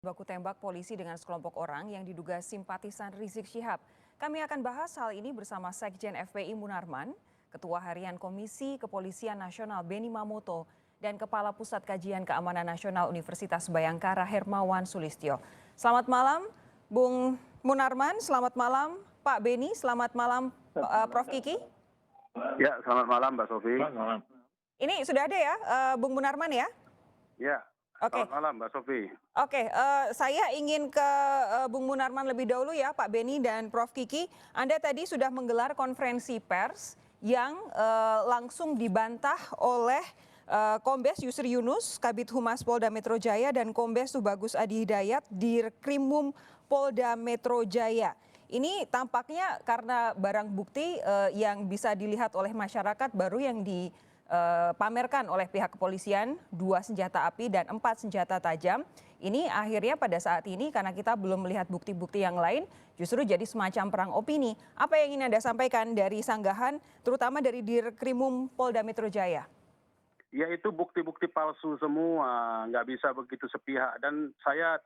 Baku tembak polisi dengan sekelompok orang yang diduga simpatisan Rizik Syihab. Kami akan bahas hal ini bersama Sekjen FPI Munarman, Ketua Harian Komisi Kepolisian Nasional Beni Mamoto, dan Kepala Pusat Kajian Keamanan Nasional Universitas Bayangkara Hermawan Sulistyo. Selamat malam, Bung Munarman. Selamat malam, Pak Beni. Selamat malam, Prof. Kiki. Ya, selamat malam Mbak Sofi. Selamat malam. Ini sudah ada ya, Bung Munarman ya? Ya, Oke. selamat malam Mbak Sofi. Oke, saya ingin ke Bung Munarman lebih dahulu ya, Pak Beni dan Prof. Kiki. Anda tadi sudah menggelar konferensi pers yang langsung dibantah oleh Kombes Yusri Yunus, Kabid Humas Polda Metro Jaya, dan Kombes Tubagus Adi Hidayat, Dirkrimum Polda Metro Jaya. Ini tampaknya karena barang bukti yang bisa dilihat oleh masyarakat baru yang dipamerkan oleh pihak kepolisian, 2 senjata api dan 4 senjata tajam. Ini akhirnya pada saat ini karena kita belum melihat bukti-bukti yang lain, justru jadi semacam perang opini. Apa yang ingin Anda sampaikan dari sanggahan, terutama dari Dirkrimum Polda Metro Jaya? Ya, itu bukti-bukti palsu semua, nggak bisa begitu sepihak. Dan saya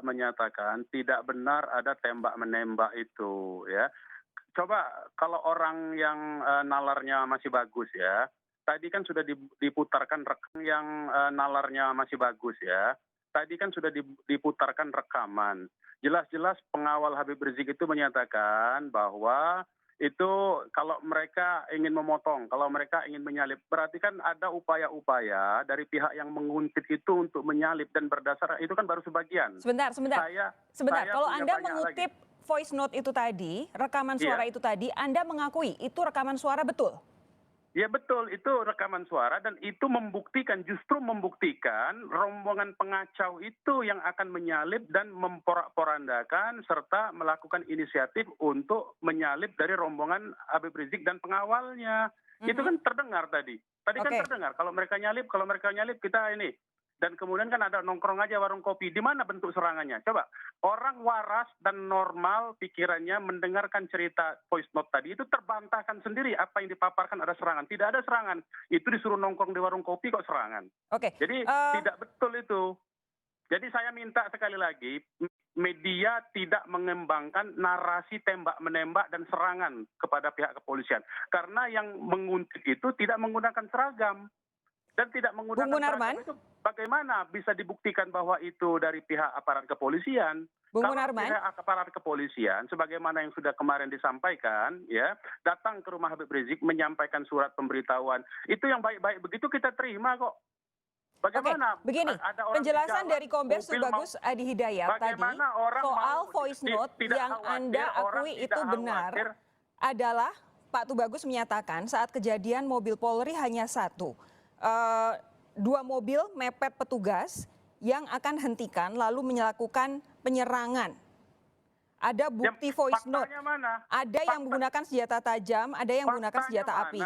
menyatakan tidak benar ada tembak-menembak itu, ya. Coba kalau orang yang nalarnya masih bagus ya, tadi kan sudah diputarkan rekam yang nalarnya masih bagus ya. Tadi kan sudah diputarkan rekaman. Jelas-jelas pengawal Habib Rizik itu menyatakan bahwa itu kalau mereka ingin memotong, kalau mereka ingin menyalip, berarti kan ada upaya-upaya dari pihak yang menguntit itu untuk menyalip dan berdasar itu kan baru sebagian. Sebentar. Saya Kalau punya Anda banyak mengutip lagi. voice note itu tadi, rekaman suara itu tadi, Anda mengakui itu rekaman suara betul? Ya betul, itu rekaman suara dan itu justru membuktikan rombongan pengacau itu yang akan menyalip dan memporak-porandakan serta melakukan inisiatif untuk menyalip dari rombongan Habib Rizik dan pengawalnya. Itu kan terdengar tadi. Tadi kan terdengar kalau mereka nyalip kita ini. Dan kemudian kan ada nongkrong aja warung kopi. Di mana bentuk serangannya? Coba, orang waras dan normal pikirannya mendengarkan cerita voice note tadi, itu terbantahkan sendiri apa yang dipaparkan ada serangan. Tidak ada serangan. Itu disuruh nongkrong di warung kopi kok serangan. Jadi tidak betul itu. Jadi saya minta sekali lagi, media tidak mengembangkan narasi tembak-menembak dan serangan kepada pihak kepolisian. Karena yang menguntit itu tidak menggunakan seragam. Dan tidak menggunakan seragam itu bagaimana bisa dibuktikan bahwa itu dari pihak aparat kepolisian? Kalau pihak aparat kepolisian, sebagaimana yang sudah kemarin disampaikan, ya datang ke rumah Habib Rizik menyampaikan surat pemberitahuan, itu yang baik-baik begitu kita terima kok. Bagaimana? Begini, penjelasan dari Kombes Tubagus Adi Hidayat tadi soal voice note yang Anda akui itu benar adalah Pak Tubagus menyatakan saat kejadian mobil Polri hanya 1. 2 mobil mepet petugas yang akan hentikan lalu melakukan penyerangan. Ada bukti voice note. Ada yang menggunakan senjata tajam, ada yang menggunakan senjata api.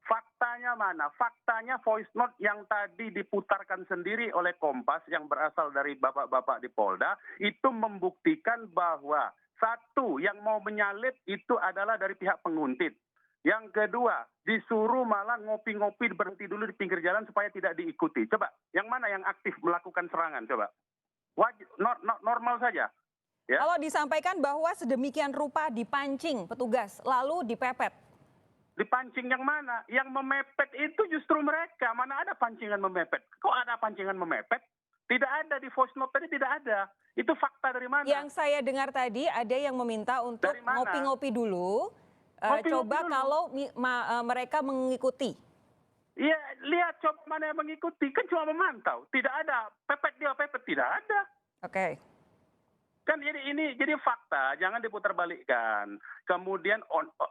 Faktanya mana? Faktanya voice note yang tadi diputarkan sendiri oleh Kompas yang berasal dari bapak-bapak di Polda itu membuktikan bahwa 1 yang mau menyalip itu adalah dari pihak penguntit. Yang kedua, disuruh malah ngopi-ngopi berhenti dulu di pinggir jalan supaya tidak diikuti. Coba, yang mana yang aktif melakukan serangan? Coba, normal saja. Ya. Kalau disampaikan bahwa sedemikian rupa dipancing petugas, lalu dipepet. Dipancing yang mana? Yang memepet itu justru mereka. Mana ada pancingan memepet? Kok ada pancingan memepet? Tidak ada di voice note tadi, tidak ada. Itu fakta dari mana? Yang saya dengar tadi ada yang meminta untuk ngopi-ngopi dulu. Coba kalau mereka mengikuti. Iya, lihat coba mana yang mengikuti. Kan cuma memantau. Tidak ada. Pepet tidak ada. Oke. Kan ini jadi fakta, jangan diputarbalikkan. Kemudian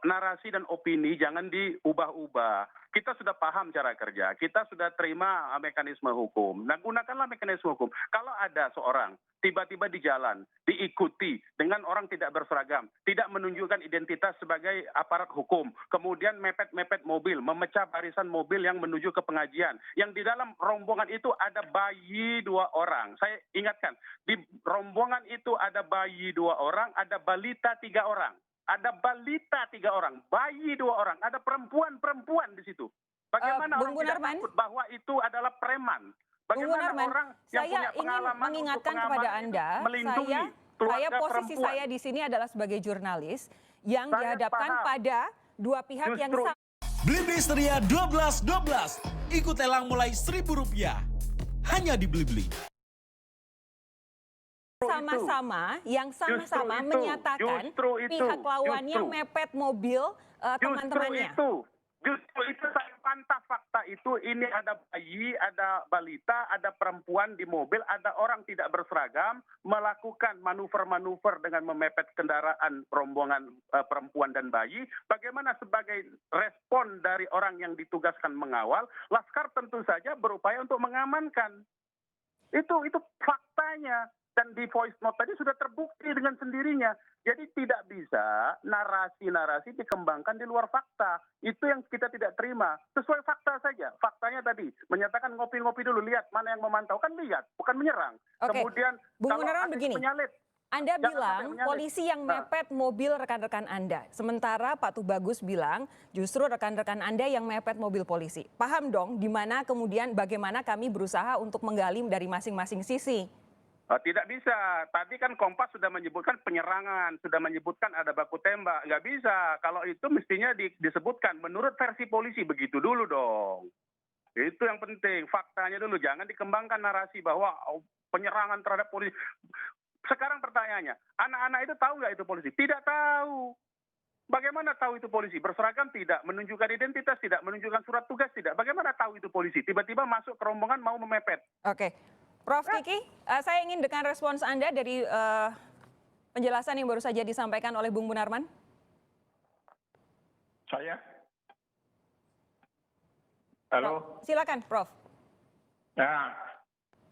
narasi dan opini jangan diubah-ubah. Kita sudah paham cara kerja, kita sudah terima mekanisme hukum. Nah, gunakanlah mekanisme hukum. Kalau ada seorang tiba-tiba di jalan, diikuti dengan orang tidak berseragam, tidak menunjukkan identitas sebagai aparat hukum, kemudian mepet-mepet mobil, memecah barisan mobil yang menuju ke pengajian, yang di dalam rombongan itu ada bayi 2 orang. Saya ingatkan, di rombongan itu ada bayi 2 orang, ada balita 3 orang. Ada balita 3 orang, bayi 2 orang, ada perempuan-perempuan di situ. Bagaimana orang tidak takut bahwa itu adalah preman? Bagaimana Munarman, orang yang saya punya ingin pengalaman untuk mengingatkan pengamanan kepada itu Anda, melindungi saya keluarga posisi perempuan. saya di sini adalah sebagai jurnalis yang Saya dihadapkan paham. pada dua pihak yang Justru Blibli Seria 12.12. Ikut lelang mulai Rp1.000. Hanya di Blibli. sama-sama Justru itu, menyatakan justru itu, pihak lawannya justru. mepet mobil teman-temannya. Justru itu saya pantah fakta itu. Ini ada bayi, ada balita, ada perempuan di mobil, ada orang tidak berseragam melakukan manuver-manuver dengan memepet kendaraan rombongan perempuan dan bayi. Bagaimana sebagai respon dari orang yang ditugaskan mengawal, Laskar tentu saja berupaya untuk mengamankan. Itu faktanya. Dan di voice note tadi sudah terbukti dengan sendirinya. Jadi tidak bisa narasi-narasi dikembangkan di luar fakta. Itu yang kita tidak terima. Sesuai fakta saja. Faktanya tadi menyatakan ngopi-ngopi dulu, lihat mana yang memantau. Kan lihat, bukan menyerang. Oke. Kemudian Bung kalau Munarman ada begini. penyalip, Anda jangan bilang sampai menyalip. polisi yang mepet mobil rekan-rekan Anda. Sementara Pak Tubagus bilang justru rekan-rekan Anda yang mepet mobil polisi. Paham dong di mana kemudian bagaimana kami berusaha untuk menggali dari masing-masing sisi. Tidak bisa. Tadi kan Kompas sudah menyebutkan penyerangan, sudah menyebutkan ada baku tembak. Nggak bisa. Kalau itu mestinya disebutkan menurut versi polisi, begitu dulu dong. Itu yang penting. Faktanya dulu. Jangan dikembangkan narasi bahwa penyerangan terhadap polisi. Sekarang pertanyaannya, anak-anak itu tahu nggak itu polisi? Tidak tahu. Bagaimana tahu itu polisi? Berseragam tidak, menunjukkan identitas tidak, menunjukkan surat tugas tidak. Bagaimana tahu itu polisi? Tiba-tiba masuk ke rombongan mau memepet. Oke. Prof Kiki, saya ingin dengan respons Anda dari penjelasan yang baru saja disampaikan oleh Bung Munarman. Saya? Halo? Silakan, Prof. Nah,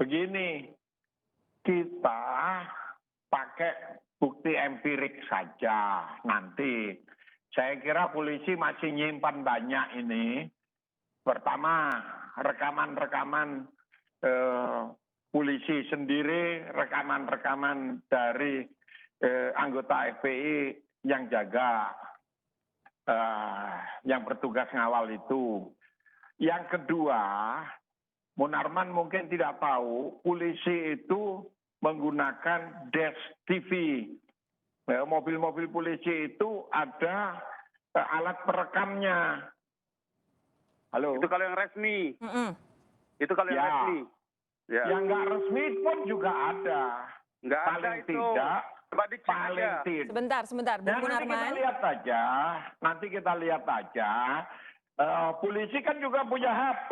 begini, kita pakai bukti empirik saja nanti. Saya kira polisi masih nyimpan banyak ini. Pertama, rekaman-rekaman polisi sendiri, rekaman-rekaman dari anggota FPI yang jaga, yang bertugas ngawal itu. Yang kedua, Munarman mungkin tidak tahu, polisi itu menggunakan Dash TV. Mobil-mobil polisi itu ada alat perekamnya. Halo? Itu kalau yang resmi. Itu kalau yang Ya. resmi. Ya. Yang nggak resmi pun juga ada. Nggak ada Paling itu. tidak, Coba dicek paling aja. tidak. Sebentar, Bung Nah, nanti kita Munarman. lihat aja. Nanti kita lihat aja. Polisi kan juga punya HP.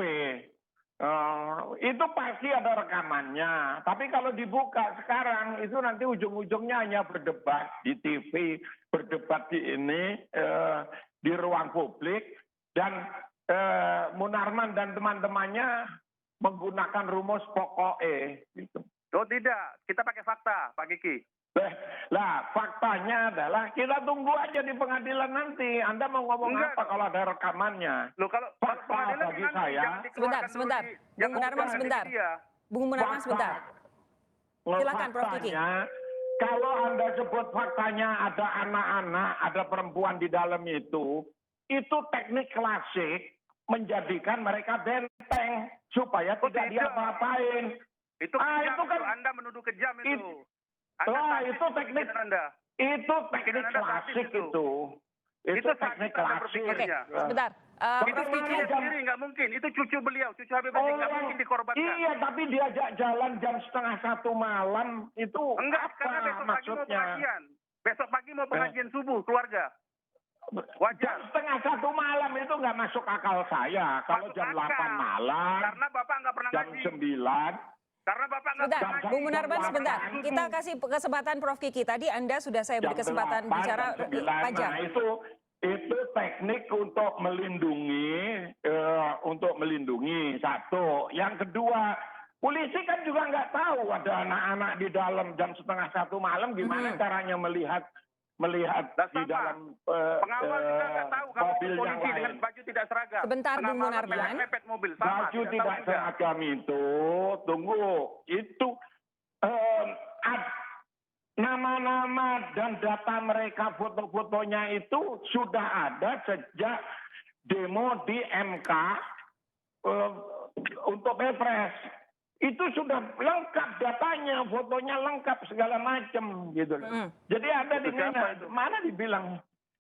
Itu pasti ada rekamannya. Tapi kalau dibuka sekarang, itu nanti ujung-ujungnya hanya berdebat di TV, berdebat di ini, di ruang publik. Dan Munarman dan teman-temannya menggunakan rumus pokoknya. Gitu. Oh tidak, kita pakai fakta, Pak Kiki. Lah, faktanya adalah kita tunggu aja di pengadilan nanti. Anda mau ngomong Enggak apa dong. kalau ada rekamannya? Loh kalau Fakta pengadilan bagi nanti saya. jangan dikeluarkan Sebentar. dulu Bung jangan Munarman dikeluarkan di sebentar. media. Bung Munarman sebentar. Silakan, Prof. Kiki. Faktanya, kalau Anda sebut faktanya ada anak-anak, ada perempuan di dalam itu teknik klasik menjadikan mereka benteng supaya tidak tidak. diapa-apain. Itu kejam, itu kan Anda menuduh kejam itu. itu teknik Anda. itu teknik Pikiran Anda klasik sadis itu. itu Itu teknik sadis Anda klasik. berpikirnya. Sebentar. Itu Prof. Kiki. dia sendiri nggak mungkin. Itu cucu beliau, cucu Habib Rizik nggak mungkin dikorbankan. Iya, tapi diajak jalan jam 1:30 malam itu Enggak, apa karena besok pagi mau maksudnya? pengajian. Besok pagi mau pengajian subuh keluarga. Wajar. Jam 1:30 malam itu nggak masuk akal saya. Kalau Masuk jam akal. 8 malam, Karena Bapak nggak pernah jam ngaji. 9, Karena Bapak nggak Sebentar, pernah ngaji. Bung Munarman jam sebentar. 8. Kita kasih kesempatan Prof. Kiki. Tadi Anda sudah saya beri jam kesempatan 8, bicara jam 9. panjang. Nah, itu teknik untuk melindungi satu. Yang kedua, polisi kan juga nggak tahu ada anak-anak di dalam jam 1:30 malam gimana caranya melihat Nah, di sama. dalam Pengawal juga nggak tahu kalau mobil yang polisi lain. dengan baju tidak seragam. Sebentar, Tengah Bung malam Munarman. yang mepet mobil. Sama, Baju tidak tahu juga. seragam itu, tunggu, itu nama-nama dan data mereka, foto-fotonya itu sudah ada sejak demo di MK untuk Pilpres. itu sudah lengkap datanya, fotonya lengkap segala macam gitu loh. Jadi ada di Foto siapa mana? itu? Mana dibilang?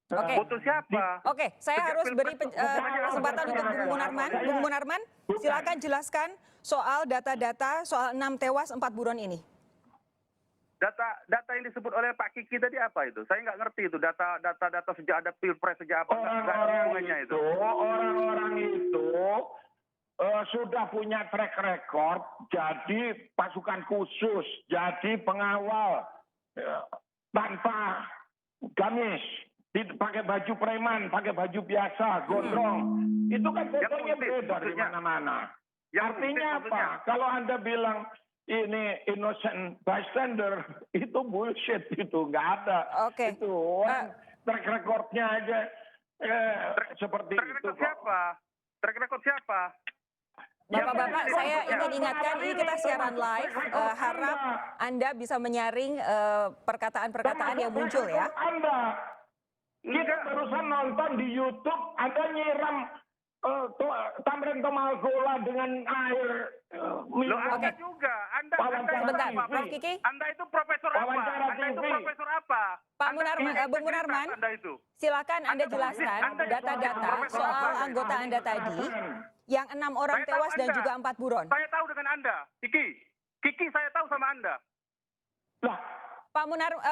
Oke. Foto siapa? Oke, saya Sejak harus beri Pilpres kesempatan bukan, untuk Bung Munarman. saya- Bung Munarman, bukan. silakan jelaskan soal data-data soal 6 tewas 4 buron ini. Data yang disebut oleh Pak Kiki tadi apa itu? Saya nggak ngerti itu data sejak ada Pilpres sejak apa, nggak ada hubungannya itu. Orang-orang itu sudah punya track record jadi pasukan khusus, jadi pengawal tanpa gamis, pakai baju preman, pakai baju biasa, gondrong. Itu kan fotonya putih, beredar di maksudnya. mana-mana. Yang Artinya putih, apa? maksudnya. Kalau Anda bilang ini innocent bystander, itu bullshit, itu nggak ada. Oke. Itu orang track recordnya aja seperti Track itu. record kok. siapa? Track record siapa? Bapak-bapak, Ya, saya ya. ingin ingatkan ini kita siaran live. Harap Anda bisa menyaring perkataan-perkataan yang muncul ya. Anda, kita barusan nonton di YouTube, Anda nyiram Tamrin Tomalgola dengan air Lo minum. Anda juga. Anda Sebentar, apa? Prof. Kiki. Anda itu profesor apa? Wawancara Anda itu TV. profesor apa? Pak Anda Munarman, punya Bung Munarman, integritas Anda itu. silakan Anda Anda jelaskan Anda- data-data Anda- soal Anda- anggota Anda tadi yang 6 orang Saya tahu tewas dan Anda. juga 4 buron. Saya tahu dengan Anda, Kiki. Kiki saya tahu sama Anda. Lah,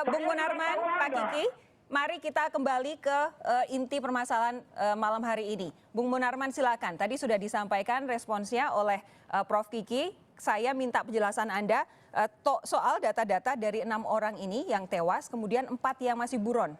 Bung Munarman, tahu Pak Anda. Kiki, mari kita kembali ke inti permasalahan malam hari ini. Bung Munarman silakan. Tadi sudah disampaikan responsnya oleh Prof. Kiki. Saya minta penjelasan Anda soal data-data dari 6 orang ini yang tewas, kemudian 4 yang masih buron.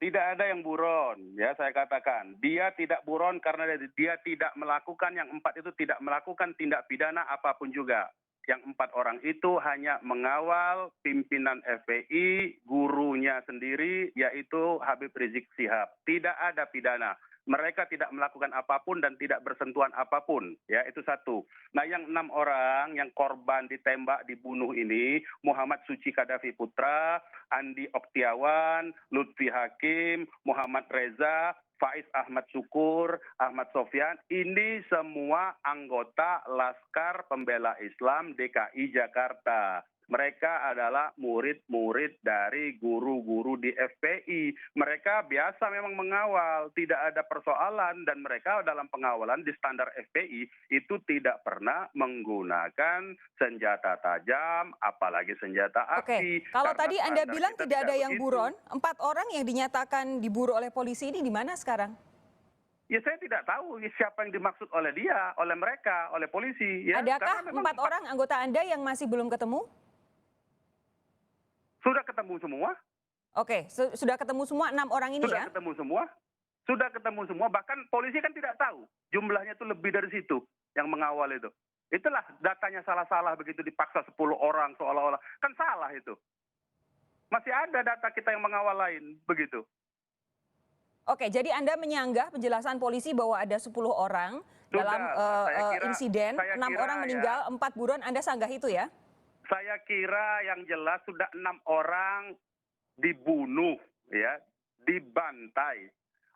Tidak ada yang buron, ya saya katakan. Dia tidak buron karena dia tidak melakukan, yang 4 itu tidak melakukan tindak pidana apapun juga. Yang 4 orang itu hanya mengawal pimpinan FPI, gurunya sendiri, yaitu Habib Rizik Syihab. Tidak ada pidana. Mereka tidak melakukan apapun dan tidak bersentuhan apapun, ya itu satu. Nah yang 6 orang yang korban ditembak dibunuh ini, Muhammad Suci Kadafi Putra, Andi Oktiawan, Lutfi Hakim, Muhammad Reza, Faiz Ahmad Syukur, Ahmad Sofyan, ini semua anggota Laskar Pembela Islam DKI Jakarta. Mereka adalah murid-murid dari guru-guru di FPI. Mereka biasa memang mengawal, tidak ada persoalan, dan mereka dalam pengawalan di standar FPI itu tidak pernah menggunakan senjata tajam, apalagi senjata api. Oke, kalau Karena tadi Anda standar bilang kita tidak ada yang begitu. buron, 4 orang yang dinyatakan diburu oleh polisi ini di mana sekarang? Ya saya tidak tahu siapa yang dimaksud oleh dia, oleh mereka, oleh polisi. Ya. Adakah Karena memang 4 orang anggota Anda yang masih belum ketemu? sudah ketemu semua? Oke, sudah ketemu semua 6 orang ini Sudah ya? ketemu semua? Sudah ketemu semua, bahkan polisi kan tidak tahu. Jumlahnya itu lebih dari situ yang mengawal itu. Itulah datanya salah-salah begitu dipaksa 10 orang seolah-olah. Kan salah itu. Masih ada data kita yang mengawal lain, begitu. Oke, jadi Anda menyanggah penjelasan polisi bahwa ada 10 orang dalam insiden, 6 orang meninggal, 4 buron, Anda sanggah itu ya? Saya kira yang jelas sudah 6 orang dibunuh, ya, dibantai.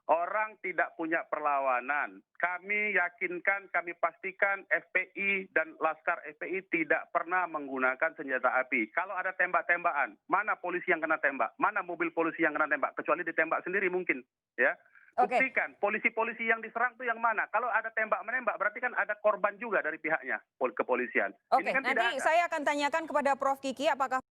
Orang tidak punya perlawanan. Kami yakinkan, kami pastikan FPI dan Laskar FPI tidak pernah menggunakan senjata api. Kalau ada tembak-tembakan, mana polisi yang kena tembak? Mana mobil polisi yang kena tembak? Kecuali ditembak sendiri mungkin, ya. Oke. Buktikan, polisi-polisi yang diserang itu yang mana? Kalau ada tembak-menembak, berarti kan ada korban juga dari pihaknya, kepolisian. Oke, Ini kan tidak nanti ada. saya akan tanyakan kepada Prof. Kiki apakah